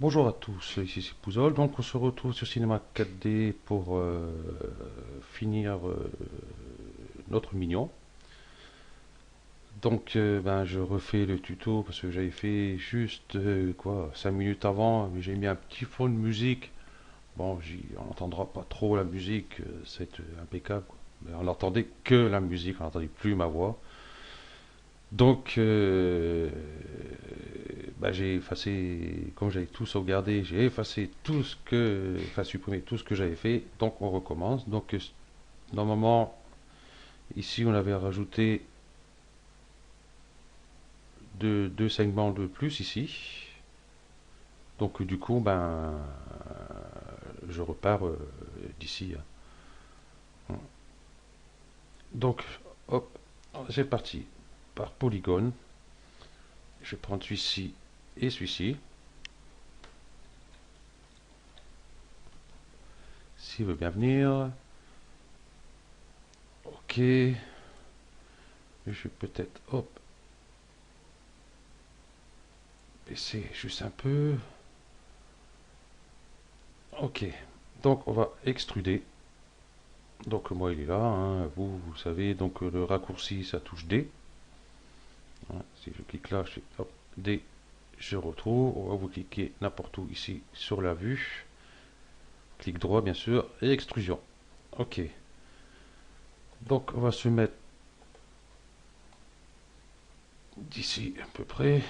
Bonjour à tous, ici c'est Pouzol. Donc on se retrouve sur Cinéma 4D pour finir notre mignon. Donc ben, je refais le tuto parce que j'avais fait juste 5 minutes avant, mais j'ai mis un petit fond de musique. Bon, on n'entendra pas trop la musique, c'est impeccable, quoi. Mais on n'entendait que la musique, on n'entendait plus ma voix. Donc, bah, j'ai effacé, comme j'avais tout sauvegardé, j'ai effacé tout ce que, enfin supprimé tout ce que j'avais fait. Donc, on recommence. Donc, normalement, ici, on avait rajouté deux segments de plus ici. Donc, du coup, ben, je repars d'ici, hein. Donc, hop, c'est parti. Par polygone, je vais prendre celui-ci et celui-ci. S'il veut bien venir. Ok. Je vais peut-être, hop, baisser juste un peu. Ok. Donc, on va extruder. Donc, moi, il est là, hein. Vous savez, donc le raccourci, ça touche D. Hein. Si je clique là, je fais hop, D, je retrouve. On va vous cliquer n'importe où ici sur la vue. Clic droit, bien sûr, et extrusion. Ok. Donc, on va se mettre d'ici à peu près.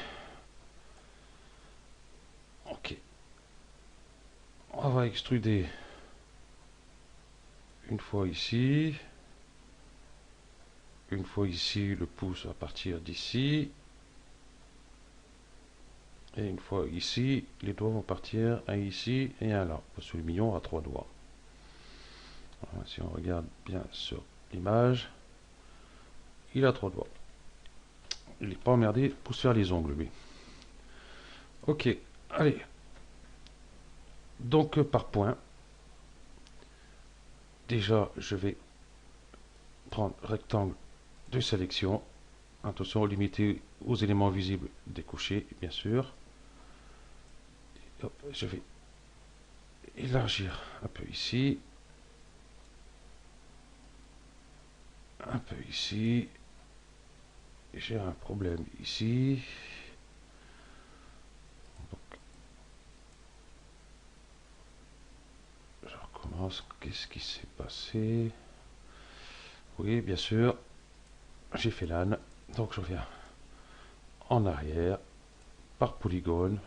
Ok. On va extruder une fois ici. Une fois ici, le pouce va partir d'ici. Et une fois ici, les doigts vont partir un ici et un là. Parce que le mignon a trois doigts. Voilà, si on regarde bien sur l'image, il a trois doigts. Il n'est pas emmerdé pour se faire les ongles, lui. Ok, allez. Donc, par point, déjà, je vais prendre rectangle de sélection. Attention, limité aux éléments visibles des couchers, bien sûr. Hop, je vais élargir un peu ici, un peu ici. J'ai un problème ici. Donc, je recommence. Qu'est-ce qui s'est passé? Oui, bien sûr, j'ai fait l'âne. Donc, je reviens en arrière, par polygone,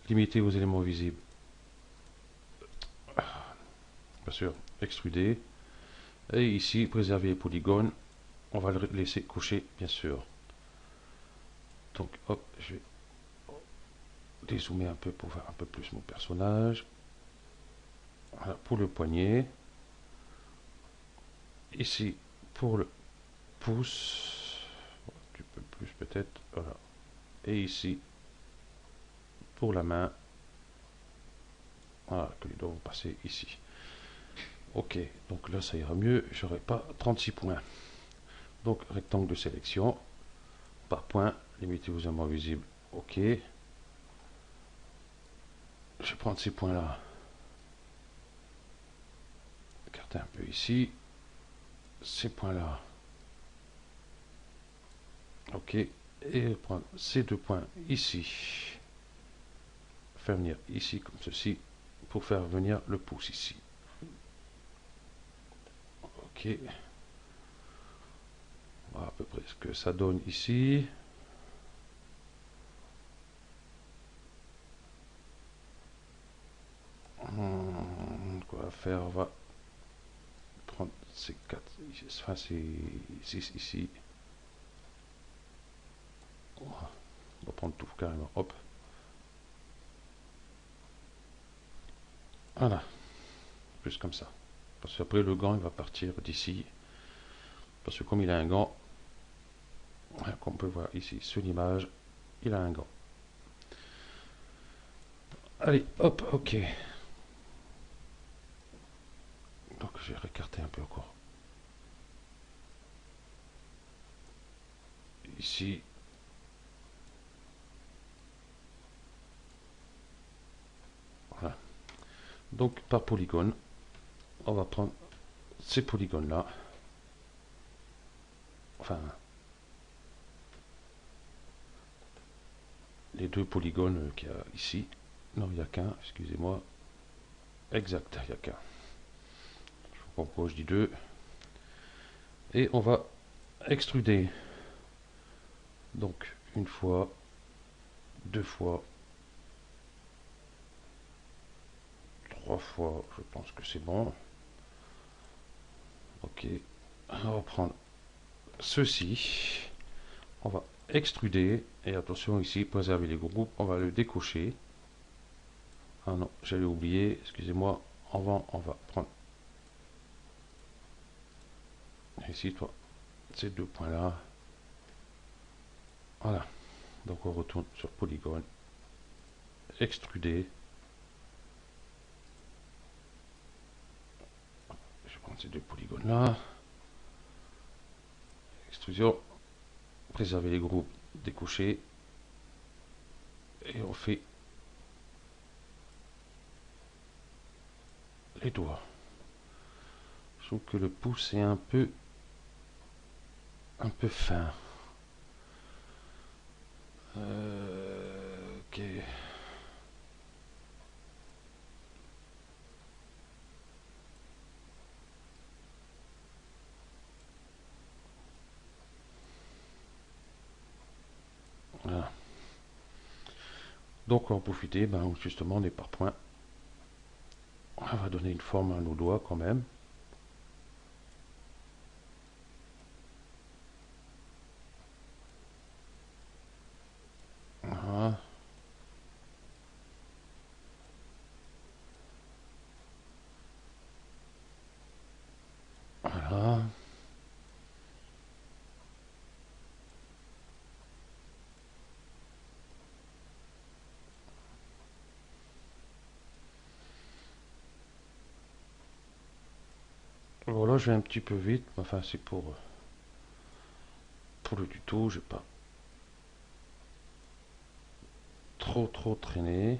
limité aux éléments visibles. Bien sûr, extruder. Et ici, préserver les polygones. On va le laisser coucher, bien sûr. Donc, hop, je vais dézoomer un peu pour voir un peu plus mon personnage. Voilà, pour le poignet. Ici, pour le pouce. Un petit peu plus peut-être. Voilà. Et ici, pour la main. Voilà, que les doigts vont passer ici. Ok, donc là, ça ira mieux. J'aurai pas 36 points. Donc, rectangle de sélection. Par point, limité aux éléments visibles. Ok. Je vais prendre ces points-là. Écarter un peu ici. Ces points-là. Ok. Et prendre ces deux points ici. Faire venir ici comme ceci. Pour faire venir le pouce ici. Ok. Voilà à peu près ce que ça donne ici. Quoi va faire? On va prendre ces quatre. Enfin, ces six ici. On va prendre tout carrément. Hop. Voilà. Plus comme ça. Parce qu'après le gant il va partir d'ici. Parce que comme il a un gant, comme on peut voir ici sur l'image, il a un gant. Allez, hop, ok. Donc je vais récarter un peu encore. Ici. Donc par polygone, on va prendre ces polygones là, enfin les deux polygones qu'il y a ici. Non, il n'y a qu'un, excusez-moi. Exact, il n'y a qu'un. Je comprends pourquoi je dis deux. Et on va extruder. Donc une fois, deux fois, trois fois, je pense que c'est bon. Ok, on va prendre ceci. On va extruder. Et attention ici, préserver les groupes. On va le décocher. Ah non, j'allais oublier, excusez-moi. On va prendre ici, toi, ces deux points-là. Voilà. Donc on retourne sur polygone. Extruder. Je vais prendre ces deux polygones-là. Extrusion. Préserver les groupes, décocher. Et on fait les doigts. Je trouve que le pouce est un peu fin. Ok. Voilà. Donc on va profiter justement des par-points. On va donner une forme à nos doigts quand même. Voilà. Voilà. Voilà, je vais un petit peu vite. Enfin, c'est pour le tuto. Je vais pas trop traîner.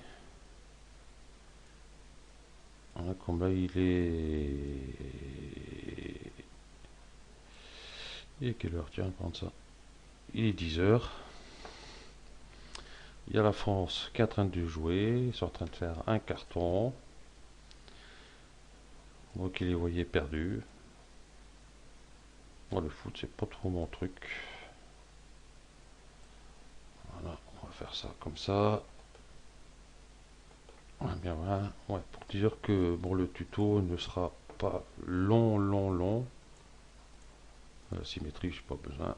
Voilà, comme là, il est quelle heure? Tiens, prendre ça. Il est 10 h. Il y a la France qui est en train de jouer. Ils sont en train de faire un carton. Donc, il les voyait perdus. Moi, le foot, c'est pas trop mon truc. Voilà, on va faire ça comme ça. Ouais, bien voilà. Ouais, pour dire que bon, le tuto ne sera pas long. La symétrie, j'ai pas besoin.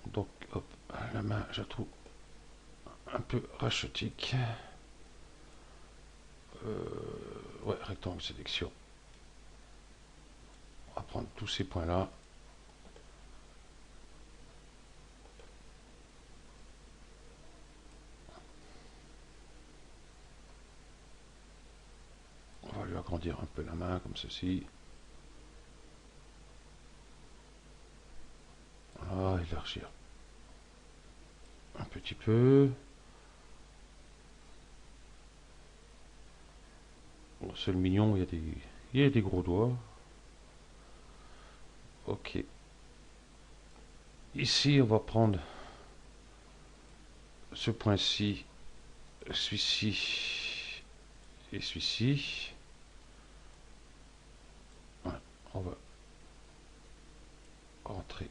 Donc, hop, la main, je la trouve un peu rachotique. Ouais, rectangle sélection. On va prendre tous ces points-là. On va lui agrandir un peu la main, comme ceci. Voilà, élargir un petit peu. Bon, c'est le mignon, il y a des gros doigts. Ok. Ici, on va prendre ce point-ci, celui-ci et celui-ci. Ouais, on va rentrer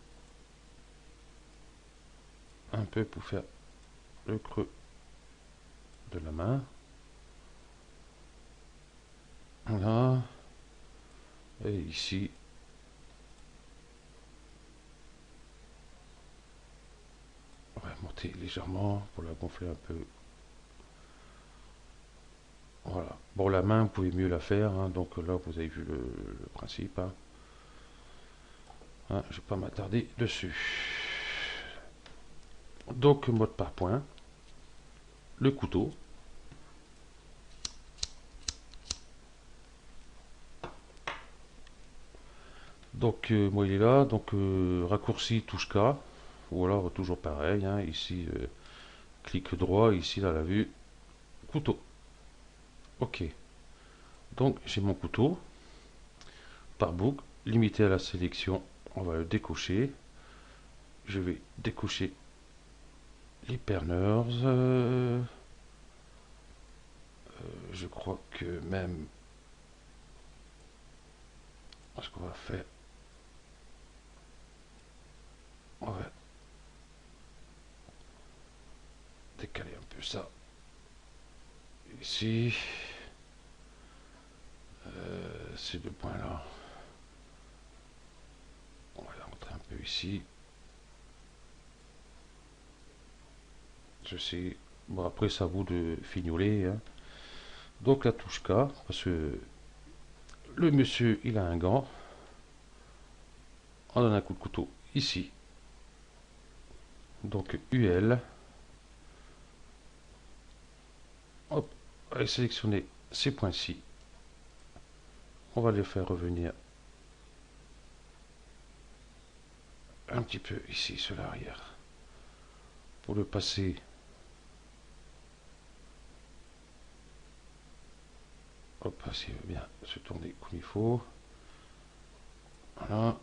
un peu pour faire le creux de la main. Voilà. Et ici, on va monter légèrement pour la gonfler un peu. Voilà. Bon, la main, vous pouvez mieux la faire. Hein, donc là, vous avez vu le principe. Hein. Hein, je ne vais pas m'attarder dessus. Donc, mode par point. Le couteau. Donc moi il est là, donc raccourci touche K, ou alors toujours pareil, hein, ici clic droit, ici là la vue, couteau. Ok, donc j'ai mon couteau, par boucle, limité à la sélection, on va le décocher. Je vais décocher les perneurs, je crois que même, ce qu'on va faire, on va décaler un peu ça, ici, ces deux points là, on va les rentrer un peu ici. Je sais, bon après ça à vous de fignoler, hein. Donc la touche K, parce que le monsieur il a un gant, on donne un coup de couteau ici, donc UL, hop, allez sélectionner ces points-ci, on va les faire revenir un petit peu ici sur l'arrière, pour le passer, hop, s'il veut bien se tourner comme il faut, voilà,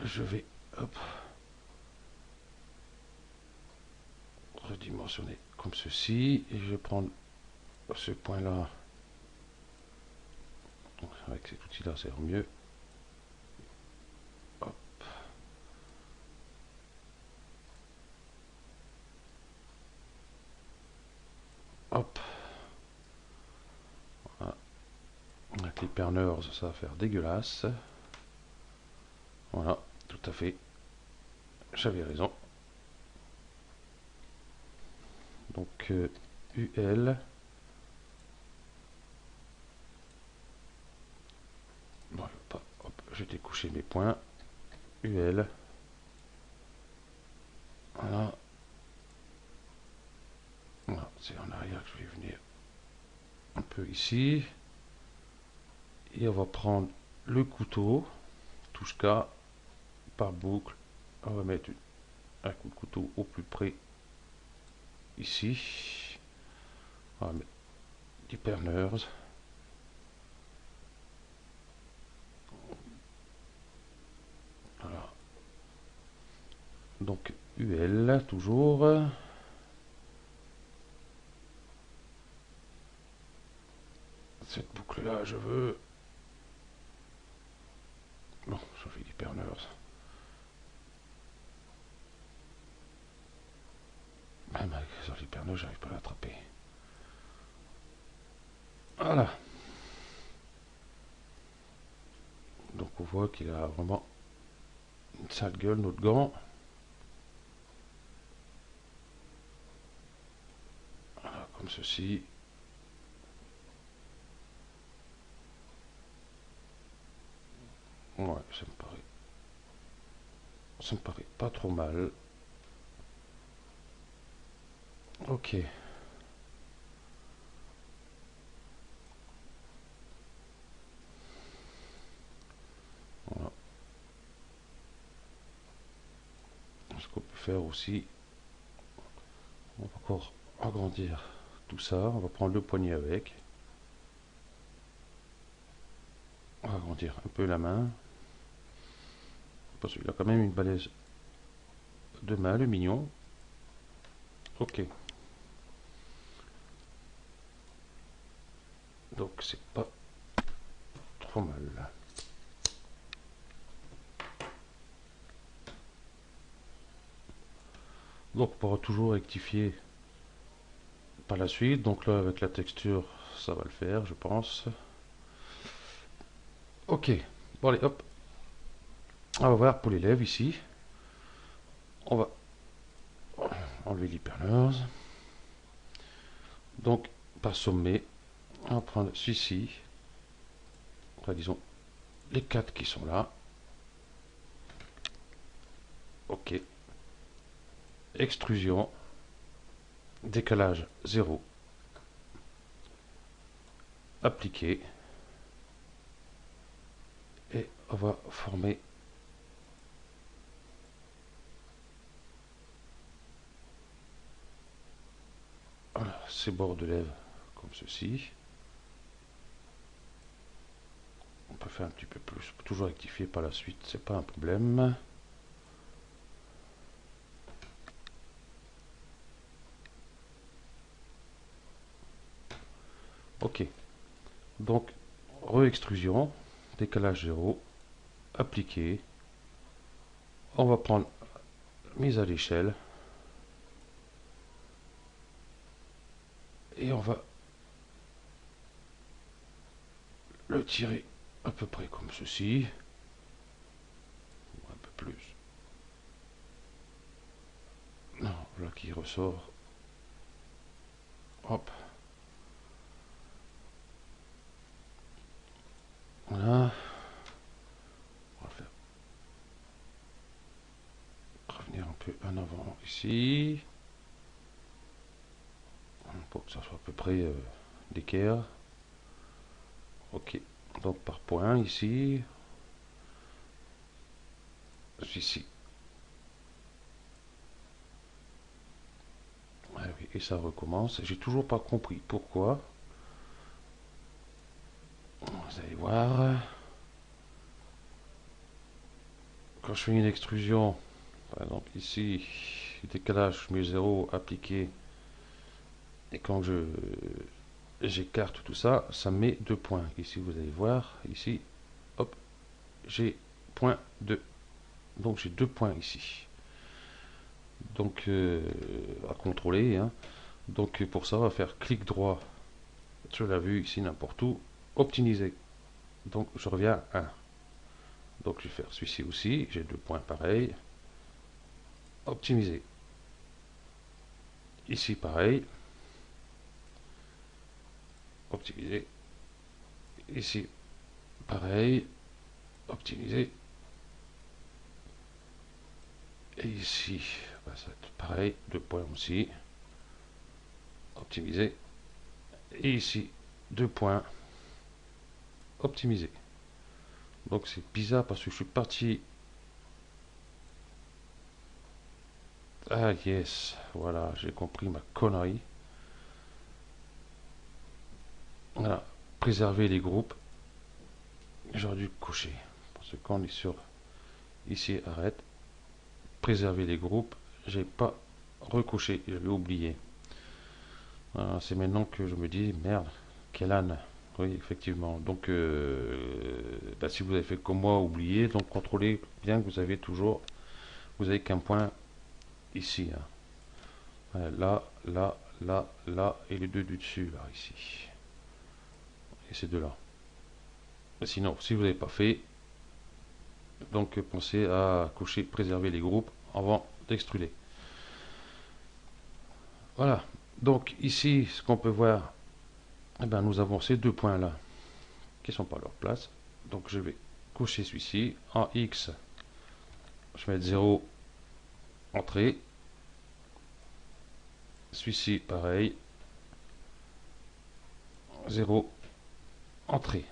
je vais, hop, redimensionner comme ceci, et je vais prendre ce point-là, avec cet outil-là c'est mieux, hop, hop, voilà. Avec les perneurs ça va faire dégueulasse, voilà, tout à fait, j'avais raison. Donc UL, bon, pas, hop, je vais découcher mes points, UL, voilà, voilà, c'est en arrière que je vais venir un peu ici, et on va prendre le couteau, touche K, par boucle, on va mettre un coup de couteau au plus près, ici, on va mettre des perneurs, voilà, donc UL, toujours, cette boucle là je veux, bon, ça fait des perneurs, même avec sur les perneurs j'arrive pas à l'attraper, voilà, donc on voit qu'il a vraiment une sale gueule notre gant, voilà, comme ceci, ouais, ça me paraît pas trop mal, ok, voilà, ce qu'on peut faire aussi, on va encore agrandir tout ça, on va prendre le poignet avec, on va agrandir un peu la main, parce qu'il a quand même une balèze de main, le mignon, ok, donc c'est pas trop mal. Donc on pourra toujours rectifier par la suite, donc là avec la texture ça va le faire je pense. Ok, bon allez hop, on va voir pour les lèvres ici, on va enlever l'hyperlose, donc par sommet, on va prendre celui-ci, enfin, disons les quatre qui sont là, ok, extrusion, décalage 0, appliquer, Et on va former ces bords de lèvres comme ceci. On peut faire un petit peu plus, on peut toujours rectifier par la suite, c'est pas un problème. Ok, donc re-extrusion, décalage 0, appliquer. On va prendre mise à l'échelle et on va le tirer à peu près comme ceci, un peu plus. Non, là qui ressort. Hop. Voilà. On va faire revenir un peu en avant ici. Pour que ça soit à peu près d'équerre. Ok. Donc par point ici. Ici. Ah oui, et ça recommence. J'ai toujours pas compris pourquoi. Vous allez voir. Quand je fais une extrusion, par exemple ici, décalage, je mets 0 appliqué. Et quand j'écarte tout ça, ça met 2 points. Ici, vous allez voir, ici, hop, j'ai point 2. Donc j'ai 2 points ici. Donc à contrôler. Hein. Donc pour ça, on va faire clic droit sur la vue ici n'importe où, optimiser. Donc je reviens à 1. Donc je vais faire celui-ci aussi, j'ai 2 points pareils. Optimiser. Ici pareil. Optimiser. Ici pareil. Optimiser. Et ici, bah, ça va être pareil, 2 points aussi. Optimiser. Et ici, 2 points. Optimiser. Donc c'est bizarre parce que je suis parti. Ah yes, voilà, j'ai compris ma connerie. Voilà, préserver les groupes. J'aurais dû cocher. Parce que quand on est sur ici, arrête. Préserver les groupes, j'ai pas recoché, j'avais oublié. Voilà, c'est maintenant que je me dis, merde, quel âne. Oui, effectivement. Donc, bah, si vous avez fait comme moi, oubliez. Donc, contrôlez bien que vous avez toujours, vous avez qu'un point ici. Hein. Voilà, là, là, là, là, et les deux du dessus, là, ici. Et ces deux-là. Sinon, si vous n'avez pas fait, donc pensez à cocher préserver les groupes avant d'extruder. Voilà. Donc ici, ce qu'on peut voir, eh ben, nous avons ces deux points-là qui ne sont pas à leur place. Donc je vais cocher celui-ci. En X, je vais mettre 0, entrée. Celui-ci, pareil. 0, entrée.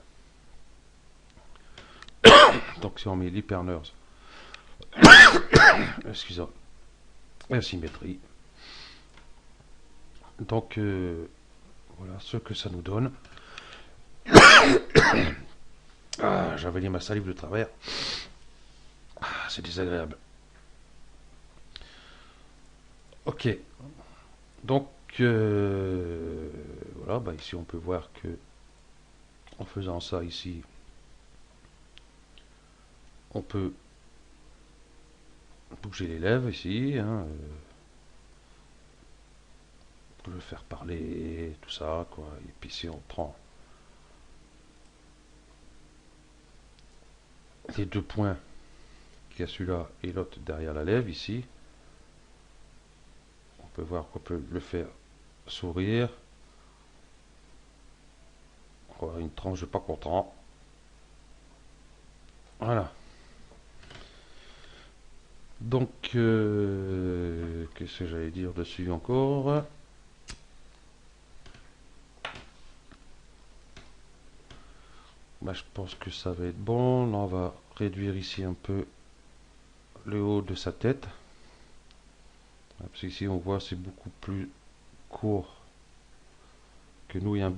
Donc si on met l'hypernurse, excusez-moi, la symétrie. Donc voilà ce que ça nous donne. Ah, j'avais ma salive de travers. Ah, c'est désagréable. Ok. Donc voilà, bah ici on peut voir que en faisant ça ici, on peut bouger les lèvres ici, hein, le faire parler, tout ça, quoi. Et puis si on prend les deux points qu'il y a celui-là et l'autre derrière la lèvre ici, on peut voir qu'on peut le faire sourire. Voilà, une tranche de pas content. Voilà. Donc, qu'est-ce que j'allais dire dessus encore? bah, je pense que ça va être bon. Là, on va réduire ici un peu le haut de sa tête. Parce qu'ici, on voit c'est beaucoup plus court que nous, il est un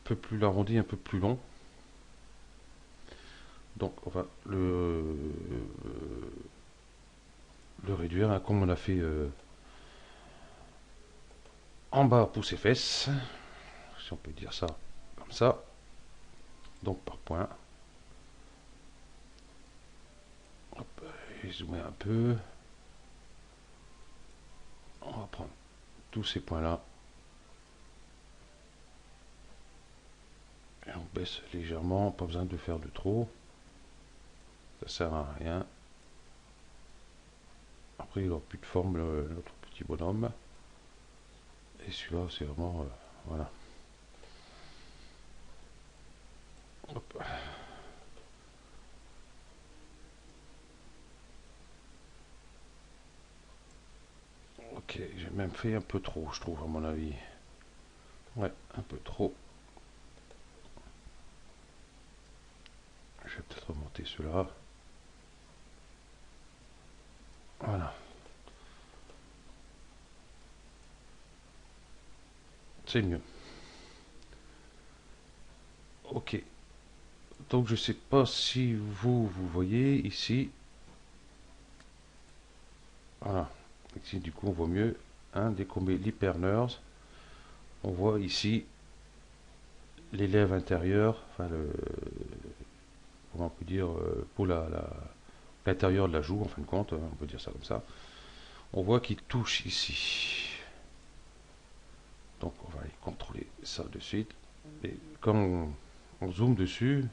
peu plus arrondi, un peu plus long. Donc, on va le réduire, hein, comme on a fait en bas pour ses fesses. Si on peut dire ça comme ça. Donc, par point. Hop, je vais zoomer un peu. On va prendre tous ces points-là. Et on baisse légèrement, pas besoin de faire de trop. Ça sert à rien. Après, il n'aura plus de forme, notre petit bonhomme. Et celui-là, c'est vraiment... voilà. Hop. Ok, j'ai même fait un peu trop, je trouve, à mon avis. Ouais, un peu trop. Je vais peut-être remonter cela. Voilà. C'est mieux. Ok. Donc je sais pas si vous voyez ici. Voilà. Ici du coup on voit mieux. Hein, dès qu'on met l'hypernurse, on voit ici les lèvres intérieures. Enfin comment on peut dire pour l'intérieur de la joue en fin de compte. On peut dire ça comme ça. On voit qu'il touche ici. Donc on va aller contrôler ça de suite. Et quand on zoome dessus,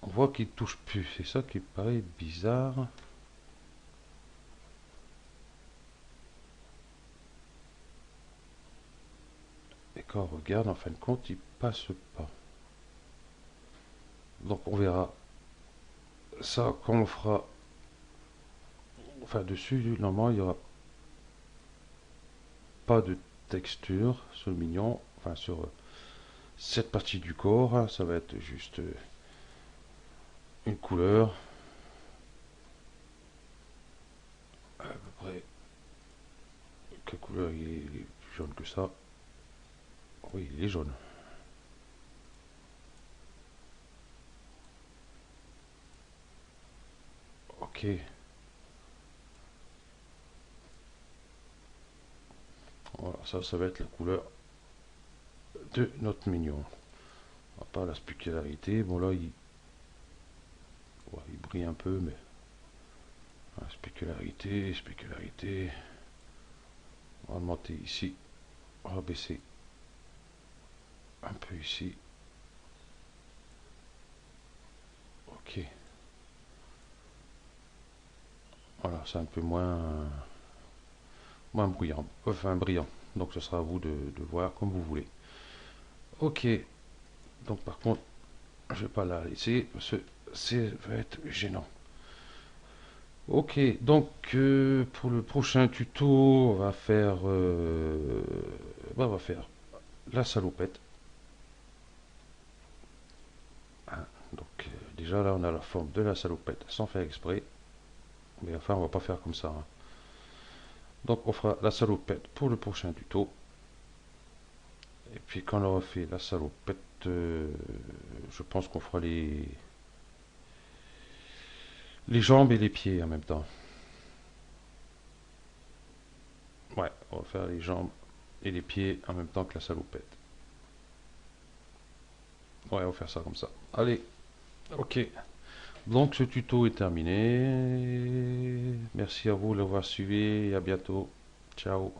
on voit qu'il touche plus. C'est ça qui paraît bizarre. Et quand on regarde, en fin de compte, il passe pas. Donc on verra ça quand on fera. Enfin dessus, normalement, il n'y aura pas de texture sur le mignon. Enfin sur cette partie du corps. Ça va être juste une couleur. À peu près. Quelle couleur il est plus jaune que ça? Oui, il est jaune. Ok. Voilà, ça va être la couleur de notre mignon. À part la spécularité, bon là ouais, il brille un peu, mais spécularité. On va monter ici, on va baisser un peu ici. Ok. Voilà, c'est un peu moins bruyant, enfin brillant. Donc ce sera à vous de voir comme vous voulez. Ok. Donc par contre, je vais pas la laisser parce que ça va être gênant. Ok, donc pour le prochain tuto, on va faire la salopette. Hein, donc déjà là, on a la forme de la salopette sans faire exprès. Mais enfin, on va pas faire comme ça, hein. Donc on fera la salopette pour le prochain tuto. Et puis quand on aura fait la salopette, je pense qu'on fera les jambes et les pieds en même temps. Ouais, on va faire les jambes et les pieds en même temps que la salopette. Ouais, on va faire ça comme ça. Allez, ok. Donc ce tuto est terminé. Merci à vous de l'avoir suivi et à bientôt. Ciao.